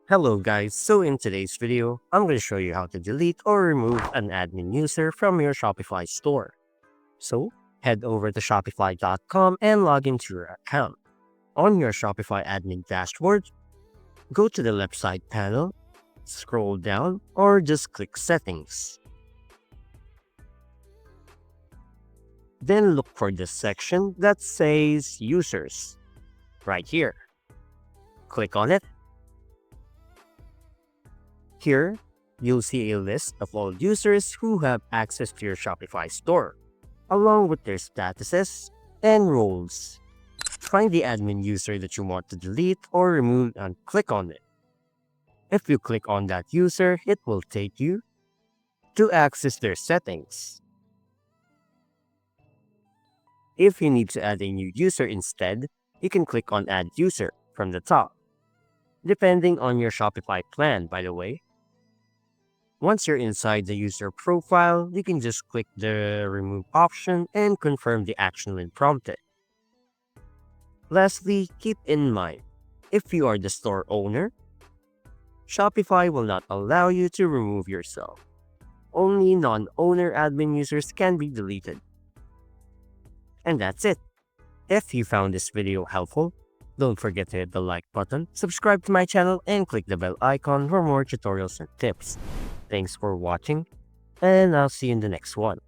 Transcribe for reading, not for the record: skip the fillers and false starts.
Hello guys, so in today's video, I'm going to show you how to delete or remove an admin user from your Shopify store. So, head over to shopify.com and log into your account. On your Shopify admin dashboard, go to the left side panel, scroll down, or just click Settings. Then look for the section that says Users, right here. Click on it. Here, you'll see a list of all users who have access to your Shopify store, along with their statuses and roles. Find the admin user that you want to delete or remove and click on it. If you click on that user, it will take you to access their settings. If you need to add a new user instead, you can click on Add User from the top, depending on your Shopify plan, by the way. Once you're inside the user profile, you can just click the remove option and confirm the action when prompted. Lastly, keep in mind, if you are the store owner, Shopify will not allow you to remove yourself. Only non-owner admin users can be deleted. And that's it. If you found this video helpful, don't forget to hit the like button, subscribe to my channel, and click the bell icon for more tutorials and tips. Thanks for watching, and I'll see you in the next one.